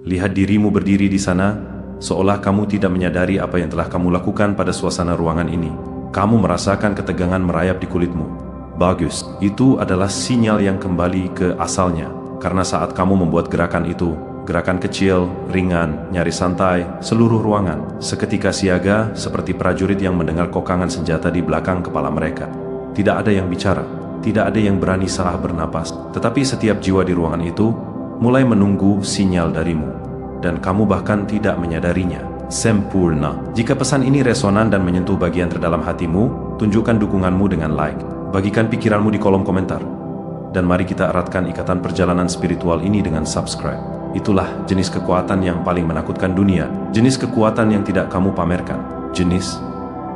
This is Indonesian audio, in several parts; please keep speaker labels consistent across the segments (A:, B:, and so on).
A: Lihat dirimu berdiri di sana, seolah kamu tidak menyadari apa yang telah kamu lakukan pada suasana ruangan ini. Kamu merasakan ketegangan merayap di kulitmu. Bagus, itu adalah sinyal yang kembali ke asalnya. Karena saat kamu membuat gerakan itu, gerakan kecil, ringan, nyaris santai, seluruh ruangan seketika siaga seperti prajurit yang mendengar kokangan senjata di belakang kepala mereka. Tidak ada yang bicara, tidak ada yang berani salah bernapas, tetapi setiap jiwa di ruangan itu mulai menunggu sinyal darimu, dan kamu bahkan tidak menyadarinya. Sempurna. Jika pesan ini resonan dan menyentuh bagian terdalam hatimu, tunjukkan dukunganmu dengan like. Bagikan pikiranmu di kolom komentar. Dan mari kita eratkan ikatan perjalanan spiritual ini dengan subscribe. Itulah jenis kekuatan yang paling menakutkan dunia. Jenis kekuatan yang tidak kamu pamerkan. Jenis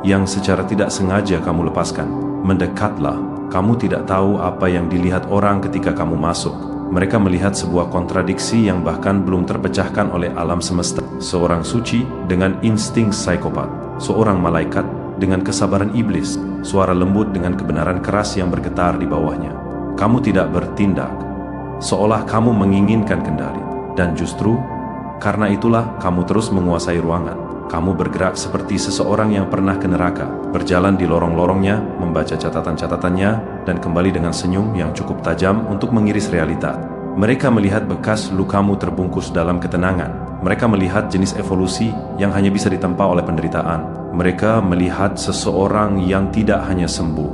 A: yang secara tidak sengaja kamu lepaskan. Mendekatlah. Kamu tidak tahu apa yang dilihat orang ketika kamu masuk. Mereka melihat sebuah kontradiksi yang bahkan belum terpecahkan oleh alam semesta. Seorang suci dengan insting psikopat. Seorang malaikat dengan kesabaran iblis. Suara lembut dengan kebenaran keras yang bergetar di bawahnya. Kamu tidak bertindak seolah kamu menginginkan kendali. Dan justru karena itulah kamu terus menguasai ruangan. Kamu bergerak seperti seseorang yang pernah ke neraka, berjalan di lorong-lorongnya, membaca catatan-catatannya, dan kembali dengan senyum yang cukup tajam untuk mengiris realita. Mereka melihat bekas lukamu terbungkus dalam ketenangan. Mereka melihat jenis evolusi yang hanya bisa ditempa oleh penderitaan. Mereka melihat seseorang yang tidak hanya sembuh.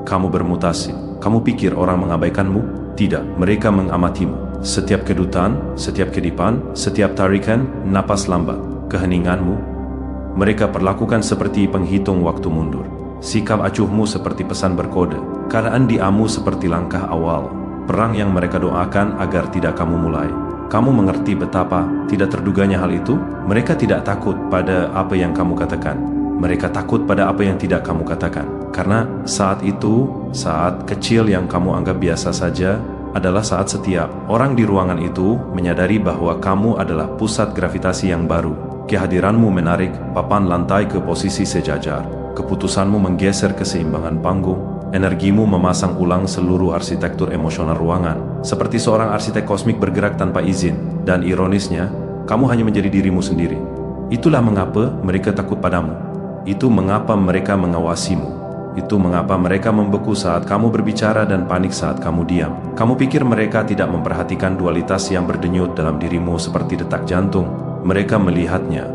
A: Kamu bermutasi. Kamu pikir orang mengabaikanmu? Tidak, mereka mengamatimu. Setiap kedutan, setiap kedipan, setiap tarikan, napas lambat, keheninganmu, mereka perlakukan seperti penghitung waktu mundur. Sikap acuhmu seperti pesan berkode. Keadaan diamu seperti langkah awal. Perang yang mereka doakan agar tidak kamu mulai. Kamu mengerti betapa tidak terduganya hal itu? Mereka tidak takut pada apa yang kamu katakan. Mereka takut pada apa yang tidak kamu katakan. Karena saat itu, saat kecil yang kamu anggap biasa saja, adalah saat setiap orang di ruangan itu menyadari bahwa kamu adalah pusat gravitasi yang baru. Kehadiranmu menarik papan lantai ke posisi sejajar. Keputusanmu menggeser keseimbangan panggung. Energimu memasang ulang seluruh arsitektur emosional ruangan. Seperti seorang arsitek kosmik bergerak tanpa izin. Dan ironisnya, kamu hanya menjadi dirimu sendiri. Itulah mengapa mereka takut padamu. Itu mengapa mereka mengawasimu. Itu mengapa mereka membeku saat kamu berbicara dan panik saat kamu diam. Kamu pikir mereka tidak memperhatikan dualitas yang berdenyut dalam dirimu seperti detak jantung. Mereka melihatnya.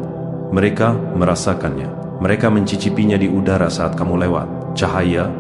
A: Mereka merasakannya. Mereka mencicipinya di udara saat kamu lewat. Cahaya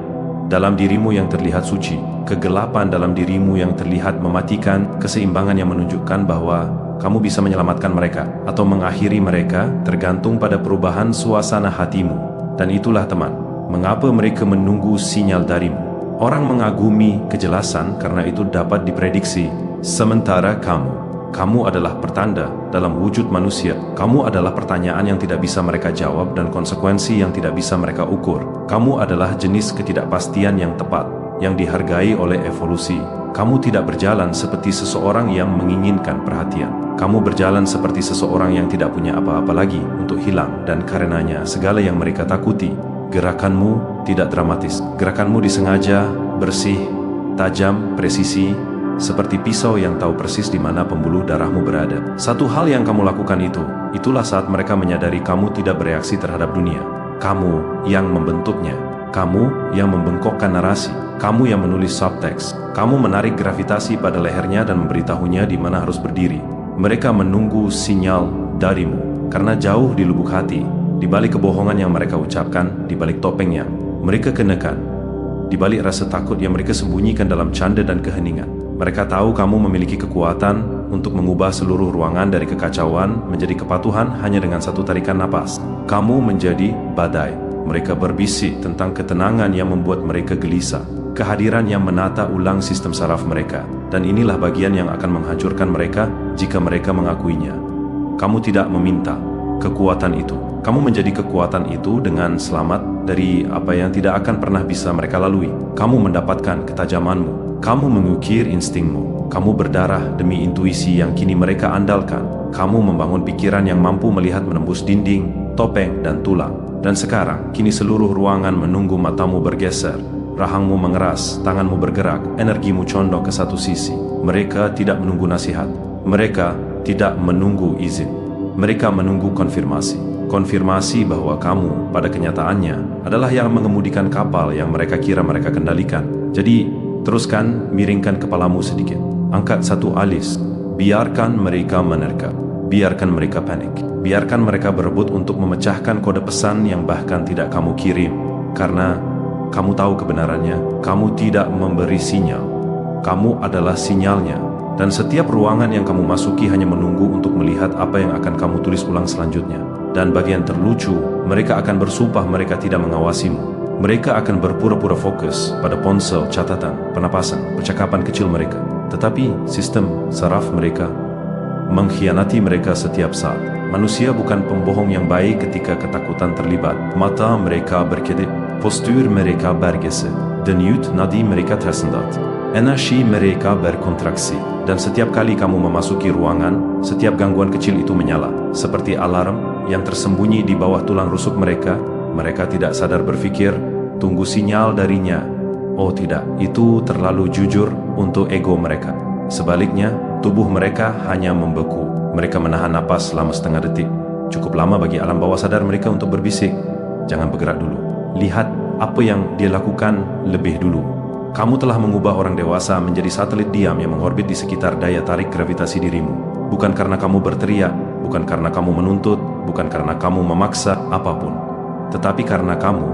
A: dalam dirimu yang terlihat suci. Kegelapan dalam dirimu yang terlihat mematikan. Keseimbangan yang menunjukkan bahwa kamu bisa menyelamatkan mereka atau mengakhiri mereka tergantung pada perubahan suasana hatimu. Dan itulah teman, mengapa mereka menunggu sinyal darimu. Orang mengagumi kejelasan karena itu dapat diprediksi. Sementara kamu adalah pertanda dalam wujud manusia. Kamu adalah pertanyaan yang tidak bisa mereka jawab dan konsekuensi yang tidak bisa mereka ukur. Kamu adalah jenis ketidakpastian yang tepat, yang dihargai oleh evolusi. Kamu tidak berjalan seperti seseorang yang menginginkan perhatian. Kamu berjalan seperti seseorang yang tidak punya apa-apa lagi untuk hilang, dan karenanya segala yang mereka takuti. Gerakanmu tidak dramatis. Gerakanmu disengaja, bersih, tajam, presisi, seperti pisau yang tahu persis di mana pembuluh darahmu berada. Satu hal yang kamu lakukan itulah saat mereka menyadari kamu tidak bereaksi terhadap dunia. Kamu yang membentuknya. Kamu yang membengkokkan narasi. Kamu yang menulis subteks. Kamu menarik gravitasi pada lehernya dan memberitahunya di mana harus berdiri. Mereka menunggu sinyal darimu. Karena jauh di lubuk hati, di balik kebohongan yang mereka ucapkan, di balik topeng yang mereka kenakan, di balik rasa takut yang mereka sembunyikan dalam canda dan keheningan, mereka tahu kamu memiliki kekuatan untuk mengubah seluruh ruangan dari kekacauan menjadi kepatuhan hanya dengan satu tarikan napas. Kamu menjadi badai. Mereka berbisik tentang ketenangan yang membuat mereka gelisah. Kehadiran yang menata ulang sistem saraf mereka. Dan inilah bagian yang akan menghancurkan mereka jika mereka mengakuinya. Kamu tidak meminta kekuatan itu. Kamu menjadi kekuatan itu dengan selamat dari apa yang tidak akan pernah bisa mereka lalui. Kamu mendapatkan ketajamanmu. Kamu mengukir instingmu. Kamu berdarah demi intuisi yang kini mereka andalkan. Kamu membangun pikiran yang mampu melihat menembus dinding, topeng, dan tulang. Dan sekarang, kini seluruh ruangan menunggu matamu bergeser. Rahangmu mengeras, tanganmu bergerak, energimu condong ke satu sisi. Mereka tidak menunggu nasihat. Mereka tidak menunggu izin. Mereka menunggu konfirmasi. Konfirmasi bahwa kamu pada kenyataannya adalah yang mengemudikan kapal yang mereka kira mereka kendalikan. Jadi, teruskan miringkan kepalamu sedikit. Angkat satu alis. Biarkan mereka menerka. Biarkan mereka panik. Biarkan mereka berebut untuk memecahkan kode pesan yang bahkan tidak kamu kirim. Karena kamu tahu kebenarannya, kamu tidak memberi sinyal. Kamu adalah sinyalnya. Dan setiap ruangan yang kamu masuki hanya menunggu untuk melihat apa yang akan kamu tulis ulang selanjutnya. Dan bagian terlucu, mereka akan bersumpah mereka tidak mengawasimu. Mereka akan berpura-pura fokus pada ponsel, catatan, penapasan, percakapan kecil mereka. Tetapi sistem saraf mereka mengkhianati mereka setiap saat. Manusia bukan pembohong yang baik ketika ketakutan terlibat. Mata mereka berkedip, postur mereka bergeser, denyut nadi mereka tersendat, energi mereka berkontraksi. Dan setiap kali kamu memasuki ruangan, setiap gangguan kecil itu menyala. Seperti alarm yang tersembunyi di bawah tulang rusuk mereka. Mereka tidak sadar berpikir, tunggu sinyal darinya. Oh tidak, itu terlalu jujur untuk ego mereka. Sebaliknya, tubuh mereka hanya membeku. Mereka menahan napas selama setengah detik. Cukup lama bagi alam bawah sadar mereka untuk berbisik. Jangan bergerak dulu. Lihat apa yang dia lakukan lebih dulu. Kamu telah mengubah orang dewasa menjadi satelit diam yang mengorbit di sekitar daya tarik gravitasi dirimu. Bukan karena kamu berteriak, bukan karena kamu menuntut, bukan karena kamu memaksa apapun. Tetapi karena kamu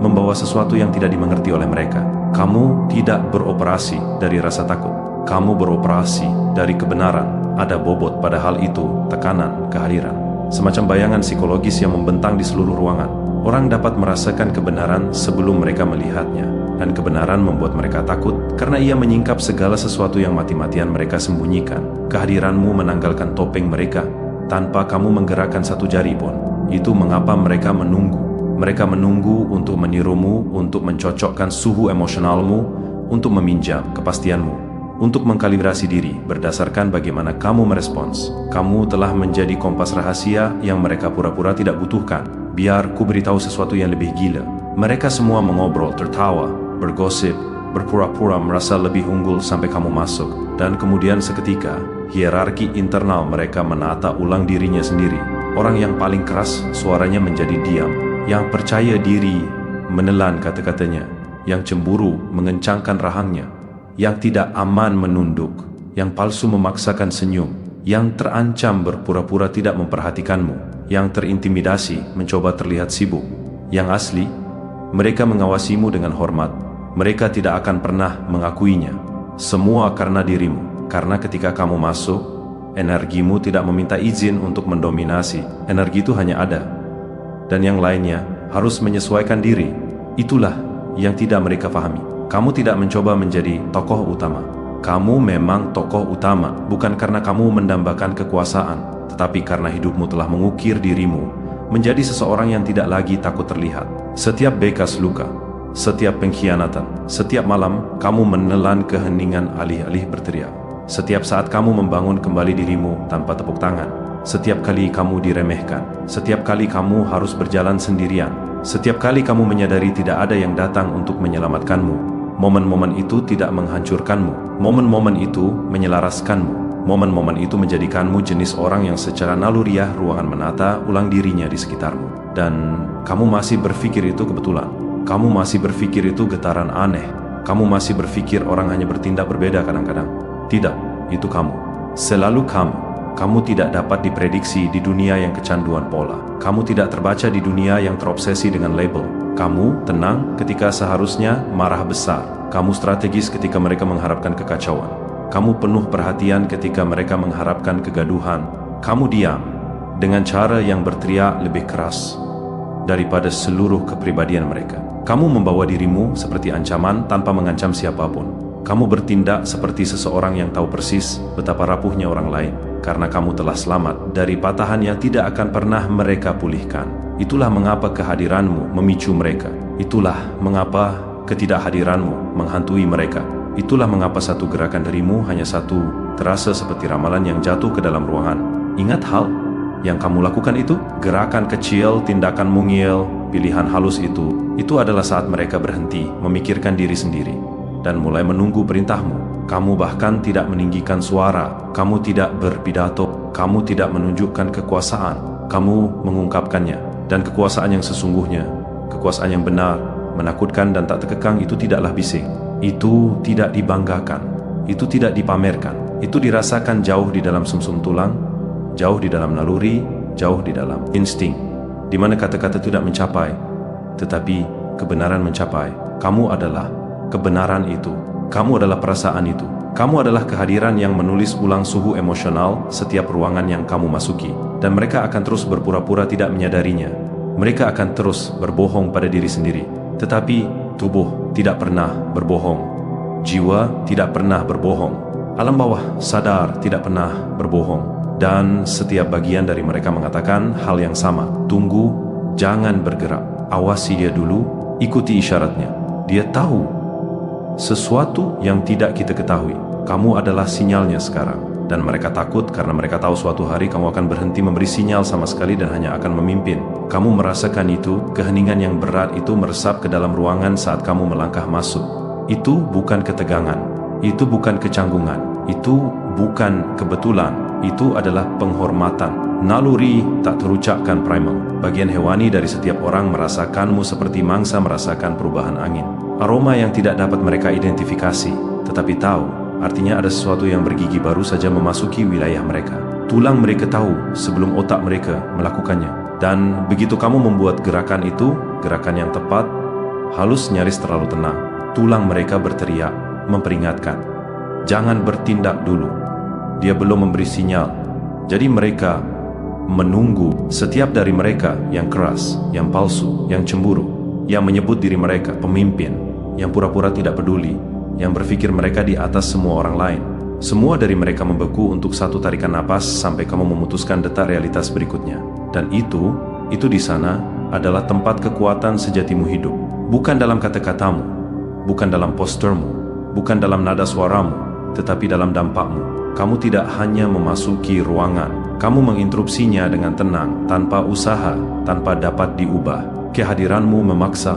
A: membawa sesuatu yang tidak dimengerti oleh mereka. Kamu tidak beroperasi dari rasa takut. Kamu beroperasi dari kebenaran. Ada bobot pada hal itu, tekanan, kehadiran. Semacam bayangan psikologis yang membentang di seluruh ruangan. Orang dapat merasakan kebenaran sebelum mereka melihatnya. Dan kebenaran membuat mereka takut karena ia menyingkap segala sesuatu yang mati-matian mereka sembunyikan. Kehadiranmu menanggalkan topeng mereka tanpa kamu menggerakkan satu jari pun. Itu mengapa mereka menunggu. Mereka menunggu untuk menirumu, untuk mencocokkan suhu emosionalmu, untuk meminjam kepastianmu, untuk mengkalibrasi diri berdasarkan bagaimana kamu merespons. Kamu telah menjadi kompas rahasia yang mereka pura-pura tidak butuhkan. Biar ku beritahu sesuatu yang lebih gila. Mereka semua mengobrol, tertawa, bergosip, berpura-pura merasa lebih unggul sampai kamu masuk. Dan kemudian seketika, hierarki internal mereka menata ulang dirinya sendiri. Orang yang paling keras suaranya menjadi diam. Yang percaya diri menelan kata-katanya. Yang cemburu mengencangkan rahangnya. Yang tidak aman menunduk. Yang palsu memaksakan senyum. Yang terancam berpura-pura tidak memperhatikanmu. Yang terintimidasi mencoba terlihat sibuk. Yang asli, mereka mengawasimu dengan hormat. Mereka tidak akan pernah mengakuinya. Semua karena dirimu. Karena ketika kamu masuk, energimu tidak meminta izin untuk mendominasi. Energi itu hanya ada. Dan yang lainnya harus menyesuaikan diri. Itulah yang tidak mereka pahami. Kamu tidak mencoba menjadi tokoh utama. Kamu memang tokoh utama, bukan karena kamu mendambakan kekuasaan, tetapi karena hidupmu telah mengukir dirimu menjadi seseorang yang tidak lagi takut terlihat. Setiap bekas luka, setiap pengkhianatan, setiap malam kamu menelan keheningan alih-alih berteriak. Setiap saat kamu membangun kembali dirimu tanpa tepuk tangan. Setiap kali kamu diremehkan, setiap kali kamu harus berjalan sendirian, setiap kali kamu menyadari tidak ada yang datang untuk menyelamatkanmu. Momen-momen itu tidak menghancurkanmu. Momen-momen itu menyelaraskanmu. Momen-momen itu menjadikanmu jenis orang yang secara naluriah ruangan menata ulang dirinya di sekitarmu. Dan kamu masih berpikir itu kebetulan. Kamu masih berpikir itu getaran aneh. Kamu masih berpikir orang hanya bertindak berbeda kadang-kadang. Tidak, itu kamu. Selalu kamu. Kamu tidak dapat diprediksi di dunia yang kecanduan pola. Kamu tidak terbaca di dunia yang terobsesi dengan label. Kamu tenang ketika seharusnya marah besar. Kamu strategis ketika mereka mengharapkan kekacauan. Kamu penuh perhatian ketika mereka mengharapkan kegaduhan. Kamu diam dengan cara yang berteriak lebih keras daripada seluruh kepribadian mereka. Kamu membawa dirimu seperti ancaman tanpa mengancam siapapun. Kamu bertindak seperti seseorang yang tahu persis betapa rapuhnya orang lain, karena kamu telah selamat dari patahan yang tidak akan pernah mereka pulihkan. Itulah mengapa kehadiranmu memicu mereka. Itulah mengapa ketidakhadiranmu menghantui mereka. Itulah mengapa satu gerakan darimu hanya satu terasa seperti ramalan yang jatuh ke dalam ruangan. Ingat hal yang kamu lakukan itu, gerakan kecil, tindakan mungil, pilihan halus itu adalah saat mereka berhenti memikirkan diri sendiri. dan mulai menunggu perintahmu. Kamu bahkan tidak meninggikan suara, kamu tidak berpidato, kamu tidak menunjukkan kekuasaan, kamu mengungkapkannya. Dan kekuasaan yang sesungguhnya, kekuasaan yang benar, menakutkan dan tak terkekang itu tidaklah bising. Itu tidak dibanggakan, itu tidak dipamerkan, itu dirasakan jauh di dalam sumsum tulang, jauh di dalam naluri, jauh di dalam insting, di mana kata-kata tidak mencapai, tetapi kebenaran mencapai. Kamu adalah kebenaran itu, kamu adalah perasaan itu, kamu adalah kehadiran yang menulis ulang suhu emosional setiap ruangan yang kamu masuki. Dan mereka akan terus berpura-pura tidak menyadarinya, mereka akan terus berbohong pada diri sendiri. Tetapi tubuh tidak pernah berbohong, jiwa tidak pernah berbohong, alam bawah sadar tidak pernah berbohong. Dan setiap bagian dari mereka mengatakan hal yang sama. Tunggu, jangan bergerak, awasi dia dulu, ikuti isyaratnya. Dia tahu sesuatu yang tidak kita ketahui. Kamu adalah sinyalnya sekarang. Dan mereka takut karena mereka tahu suatu hari kamu akan berhenti memberi sinyal sama sekali dan hanya akan memimpin. Kamu merasakan itu, keheningan yang berat itu meresap ke dalam ruangan saat kamu melangkah masuk. Itu bukan ketegangan, itu bukan kecanggungan, itu bukan kebetulan, itu adalah penghormatan. Naluri tak terucapkan primal. Bagian hewani dari setiap orang merasakanmu seperti mangsa merasakan perubahan angin. Aroma yang tidak dapat mereka identifikasi, tetapi tahu, artinya ada sesuatu yang bergigi baru saja memasuki wilayah mereka. Tulang mereka tahu sebelum otak mereka melakukannya. Dan begitu kamu membuat gerakan itu, gerakan yang tepat, halus nyaris terlalu tenang, tulang mereka berteriak, memperingatkan. Jangan bertindak dulu. Dia belum memberi sinyal. Jadi mereka menunggu. Setiap dari mereka yang keras, yang palsu, yang cemburu, yang menyebut diri mereka pemimpin, yang pura-pura tidak peduli, yang berpikir mereka di atas semua orang lain. Semua dari mereka membeku untuk satu tarikan napas sampai kamu memutuskan detak realitas berikutnya. Dan itu di sana adalah tempat kekuatan sejatimu hidup. Bukan dalam kata-katamu, bukan dalam posturmu, bukan dalam nada suaramu, tetapi dalam dampakmu. Kamu tidak hanya memasuki ruangan, kamu menginterupsinya dengan tenang, tanpa usaha, tanpa dapat diubah. Kehadiranmu memaksa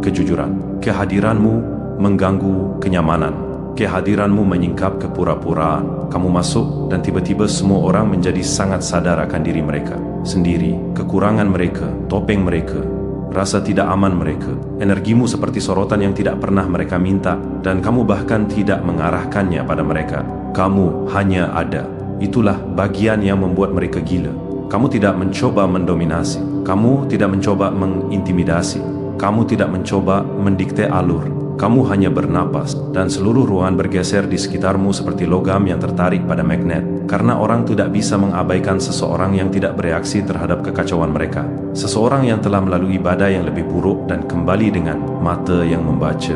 A: kejujuran, kehadiranmu mengganggu kenyamanan, kehadiranmu menyingkap kepura-puraan. Kamu masuk dan tiba-tiba semua orang menjadi sangat sadar akan diri mereka sendiri, kekurangan mereka, topeng mereka, rasa tidak aman mereka. Energimu seperti sorotan yang tidak pernah mereka minta, dan kamu bahkan tidak mengarahkannya pada mereka. Kamu hanya ada. Itulah bagian yang membuat mereka gila. Kamu tidak mencoba mendominasi, kamu tidak mencoba mengintimidasi, kamu tidak mencoba mendikte alur. Kamu hanya bernapas, dan seluruh ruangan bergeser di sekitarmu seperti logam yang tertarik pada magnet. Karena orang tidak bisa mengabaikan seseorang yang tidak bereaksi terhadap kekacauan mereka. Seseorang yang telah melalui badai yang lebih buruk dan kembali dengan mata yang membaca.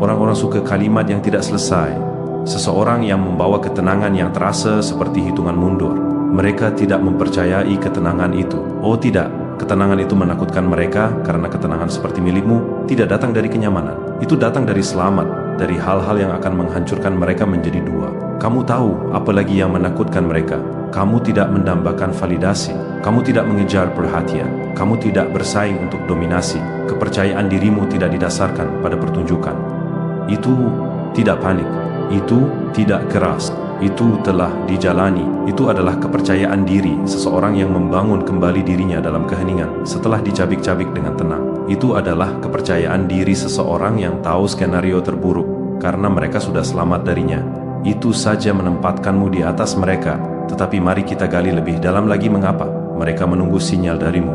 A: Orang-orang suka kalimat yang tidak selesai. Seseorang yang membawa ketenangan yang terasa seperti hitungan mundur. Mereka tidak mempercayai ketenangan itu. Oh tidak. Ketenangan itu menakutkan mereka karena ketenangan seperti milikmu tidak datang dari kenyamanan. Itu datang dari selamat, dari hal-hal yang akan menghancurkan mereka menjadi dua. Kamu tahu apa lagi yang menakutkan mereka. Kamu tidak mendambakan validasi. Kamu tidak mengejar perhatian. Kamu tidak bersaing untuk dominasi. Kepercayaan dirimu tidak didasarkan pada pertunjukan. Itu tidak panik. Itu tidak keras. Itu telah dijalani. Itu adalah kepercayaan diri seseorang yang membangun kembali dirinya dalam keheningan setelah dicabik-cabik dengan tenang. Itu adalah kepercayaan diri seseorang yang tahu skenario terburuk karena mereka sudah selamat darinya. Itu saja menempatkanmu di atas mereka. Tetapi mari kita gali lebih dalam lagi mengapa mereka menunggu sinyal darimu.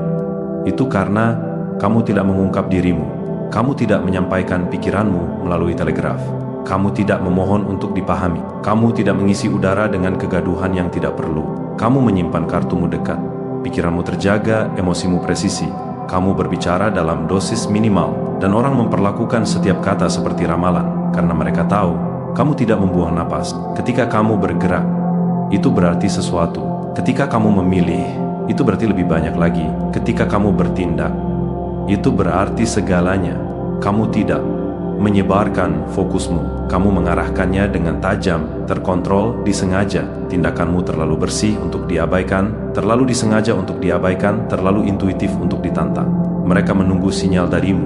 A: Itu karena kamu tidak mengungkap dirimu. Kamu tidak menyampaikan pikiranmu melalui telegraf. Kamu tidak memohon untuk dipahami. Kamu tidak mengisi udara dengan kegaduhan yang tidak perlu. Kamu menyimpan kartumu dekat. Pikiranmu terjaga, emosimu presisi. Kamu berbicara dalam dosis minimal, dan orang memperlakukan setiap kata seperti ramalan, karena mereka tahu kamu tidak membuang napas. Ketika kamu bergerak, itu berarti sesuatu. Ketika kamu memilih, itu berarti lebih banyak lagi. Ketika kamu bertindak, itu berarti segalanya. Kamu tidak menyebarkan fokusmu, kamu mengarahkannya dengan tajam, terkontrol, disengaja. Tindakanmu terlalu bersih untuk diabaikan, terlalu disengaja untuk diabaikan, terlalu intuitif untuk ditantang. Mereka menunggu sinyal darimu,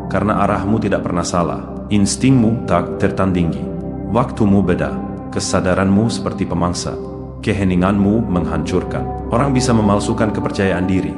A: karena arahmu tidak pernah salah. instingmu tak tertandingi. Waktumu beda, kesadaranmu seperti pemangsa, keheninganmu menghancurkan. Orang bisa memalsukan kepercayaan diri,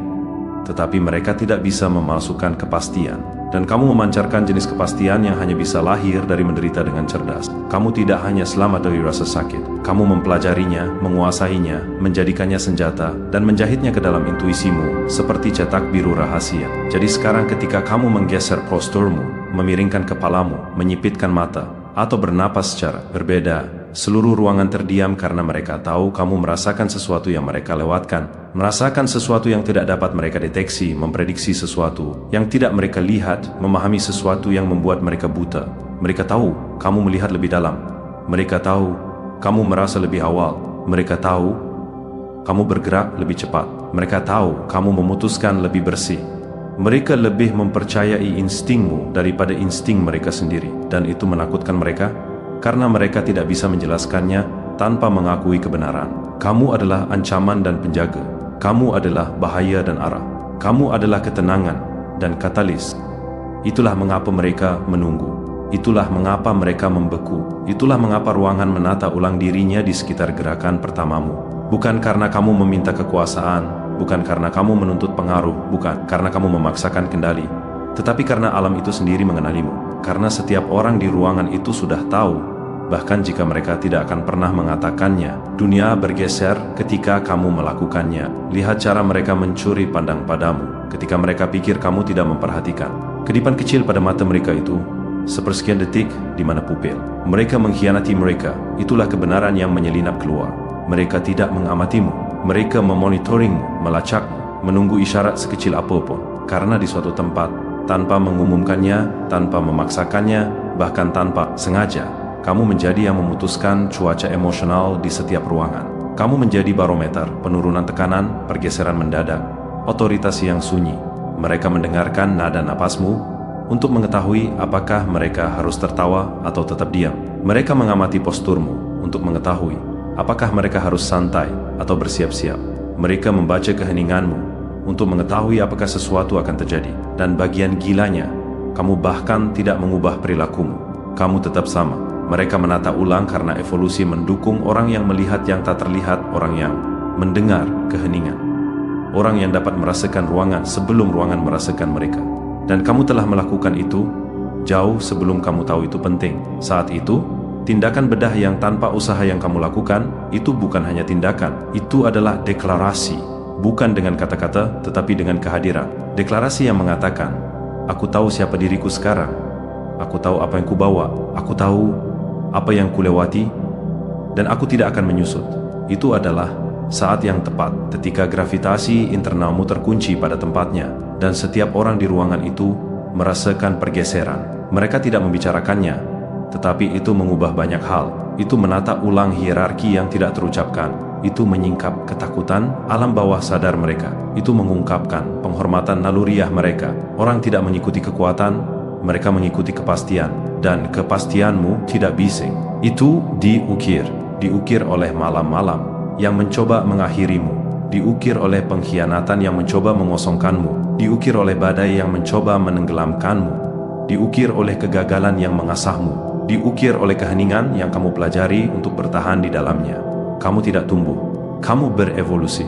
A: tetapi mereka tidak bisa memalsukan kepastian. Dan kamu memancarkan jenis kepastian yang hanya bisa lahir dari menderita dengan cerdas. Kamu tidak hanya selamat dari rasa sakit, kamu mempelajarinya, menguasainya, menjadikannya senjata, dan menjahitnya ke dalam intuisimu, seperti cetak biru rahasia. Jadi sekarang ketika kamu menggeser posturmu, memiringkan kepalamu, menyipitkan mata, atau bernapas secara berbeda, seluruh ruangan terdiam karena mereka tahu kamu merasakan sesuatu yang mereka lewatkan, merasakan sesuatu yang tidak dapat mereka deteksi, memprediksi sesuatu yang tidak mereka lihat, memahami sesuatu yang membuat mereka buta. Mereka tahu kamu melihat lebih dalam, mereka tahu kamu merasa lebih awal, mereka tahu kamu bergerak lebih cepat, mereka tahu kamu memutuskan lebih bersih. Mereka lebih mempercayai instingmu daripada insting mereka sendiri, dan itu menakutkan mereka karena mereka tidak bisa menjelaskannya tanpa mengakui kebenaran. Kamu adalah ancaman dan penjaga. Kamu adalah bahaya dan arah. Kamu adalah ketenangan dan katalis. Itulah mengapa mereka menunggu. Itulah mengapa mereka membeku. Itulah mengapa ruangan menata ulang dirinya di sekitar gerakan pertamamu. Bukan karena kamu meminta kekuasaan, bukan karena kamu menuntut pengaruh, bukan karena kamu memaksakan kendali, tetapi karena alam itu sendiri mengenalimu. Karena setiap orang di ruangan itu sudah tahu, bahkan jika mereka tidak akan pernah mengatakannya. Dunia bergeser ketika kamu melakukannya. Lihat cara mereka mencuri pandang padamu ketika mereka pikir kamu tidak memperhatikan. Kedipan kecil pada mata mereka itu, sepersekian detik di mana pupil mereka mengkhianati mereka. Itulah kebenaran yang menyelinap keluar. Mereka tidak mengamatimu, mereka memonitoringmu, melacakmu, menunggu isyarat sekecil apapun. Karena di suatu tempat, tanpa mengumumkannya, tanpa memaksakannya, bahkan tanpa sengaja, kamu menjadi yang memutuskan cuaca emosional di setiap ruangan. Kamu menjadi barometer, penurunan tekanan, pergeseran mendadak, otoritas yang sunyi. Mereka mendengarkan nada napasmu untuk mengetahui apakah mereka harus tertawa atau tetap diam. Mereka mengamati posturmu untuk mengetahui apakah mereka harus santai atau bersiap-siap. Mereka membaca keheninganmu untuk mengetahui apakah sesuatu akan terjadi. Dan bagian gilanya, kamu bahkan tidak mengubah perilakumu. Kamu tetap sama. Mereka menata ulang karena evolusi mendukung orang yang melihat yang tak terlihat, orang yang mendengar keheningan, orang yang dapat merasakan ruangan sebelum ruangan merasakan mereka. Dan kamu telah melakukan itu jauh sebelum kamu tahu itu penting. Saat itu, tindakan bedah yang tanpa usaha yang kamu lakukan, itu bukan hanya tindakan, itu adalah deklarasi. Bukan dengan kata-kata, tetapi dengan kehadiran. Deklarasi yang mengatakan, aku tahu siapa diriku sekarang, aku tahu apa yang kubawa, aku tahu apa yang kulewati, dan aku tidak akan menyusut. Itu adalah saat yang tepat, ketika gravitasi internalmu terkunci pada tempatnya, dan setiap orang di ruangan itu merasakan pergeseran. Mereka tidak membicarakannya, tetapi itu mengubah banyak hal. Itu menata ulang hierarki yang tidak terucapkan. Itu menyingkap ketakutan alam bawah sadar mereka. Itu mengungkapkan penghormatan naluriah mereka. Orang tidak mengikuti kekuatan, mereka mengikuti kepastian. Dan kepastianmu tidak bising. Itu diukir oleh malam-malam yang mencoba mengakhirimu, diukir oleh pengkhianatan yang mencoba mengosongkanmu, diukir oleh badai yang mencoba menenggelamkanmu, diukir oleh kegagalan yang mengasahmu, diukir oleh keheningan yang kamu pelajari untuk bertahan di dalamnya. Kamu tidak tumbuh, kamu berevolusi,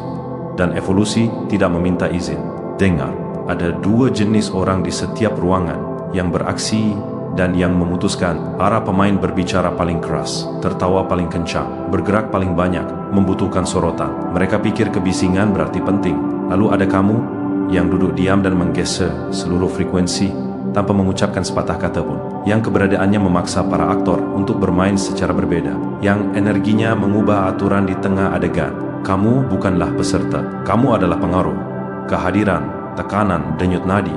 A: dan evolusi tidak meminta izin. Dengar, ada dua jenis orang di setiap ruangan, yang beraksi dan yang memutuskan. Para pemain berbicara paling keras, tertawa paling kencang, bergerak paling banyak, membutuhkan sorotan. Mereka pikir kebisingan berarti penting. Lalu ada kamu yang duduk diam dan menggeser seluruh frekuensi tanpa mengucapkan sepatah kata pun, yang keberadaannya memaksa para aktor untuk bermain secara berbeda, yang energinya mengubah aturan di tengah adegan. Kamu bukanlah peserta, kamu adalah pengaruh. Kehadiran, tekanan, denyut nadi,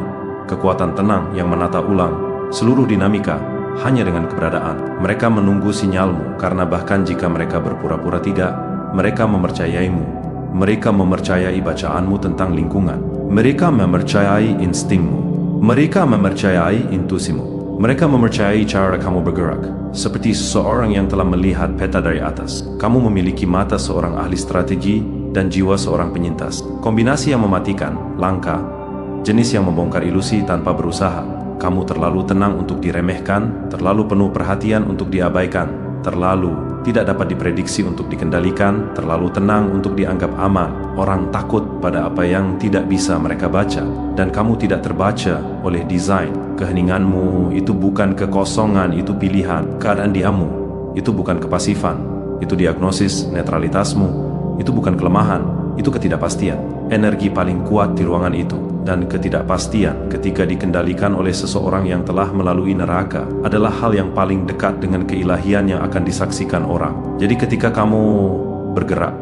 A: kekuatan tenang yang menata ulang seluruh dinamika hanya dengan keberadaan. Mereka menunggu sinyalmu, karena bahkan jika mereka berpura-pura tidak, mereka mempercayaimu. Mereka mempercayai bacaanmu tentang lingkungan. Mereka mempercayai instingmu. Mereka mempercayai intuisimu. Mereka mempercayai cara kamu bergerak, seperti seseorang yang telah melihat peta dari atas. Kamu memiliki mata seorang ahli strategi dan jiwa seorang penyintas. Kombinasi yang mematikan, langka, jenis yang membongkar ilusi tanpa berusaha. Kamu terlalu tenang untuk diremehkan, terlalu penuh perhatian untuk diabaikan, terlalu tidak dapat diprediksi untuk dikendalikan, terlalu tenang untuk dianggap aman. Orang takut pada apa yang tidak bisa mereka baca, dan kamu tidak terbaca oleh desain. Keheninganmu itu bukan kekosongan, itu pilihan. Keadaan diammu itu bukan kepasifan, itu diagnosis. Netralitasmu itu bukan kelemahan, itu ketidakpastian. Energi paling kuat di ruangan itu, dan ketidakpastian ketika dikendalikan oleh seseorang yang telah melalui neraka adalah hal yang paling dekat dengan keilahian yang akan disaksikan orang. Jadi ketika kamu bergerak,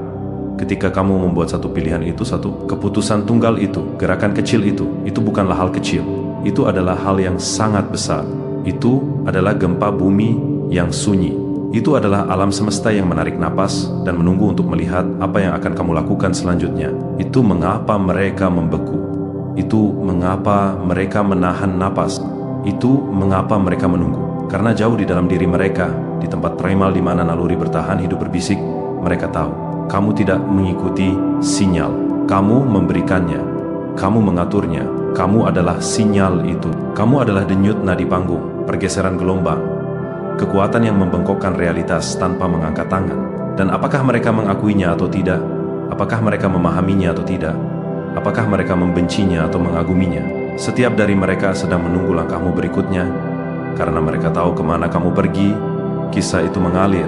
A: ketika kamu membuat satu pilihan itu, satu keputusan tunggal itu, gerakan kecil itu bukanlah hal kecil. Itu adalah hal yang sangat besar. Itu adalah gempa bumi yang sunyi. Itu adalah alam semesta yang menarik napas dan menunggu untuk melihat apa yang akan kamu lakukan selanjutnya. Itu mengapa mereka membeku. Itu mengapa mereka menahan napas. Itu mengapa mereka menunggu. Karena jauh di dalam diri mereka, di tempat primal di mana naluri bertahan hidup berbisik, mereka tahu. Kamu tidak mengikuti sinyal. Kamu memberikannya. Kamu mengaturnya. Kamu adalah sinyal itu. Kamu adalah denyut nadi panggung, pergeseran gelombang, kekuatan yang membengkokkan realitas tanpa mengangkat tangan. Dan apakah mereka mengakuinya atau tidak? Apakah mereka memahaminya atau tidak? Apakah mereka membencinya atau mengaguminya? Setiap dari mereka sedang menunggu langkahmu berikutnya, karena mereka tahu kemana kamu pergi. Kisah itu mengalir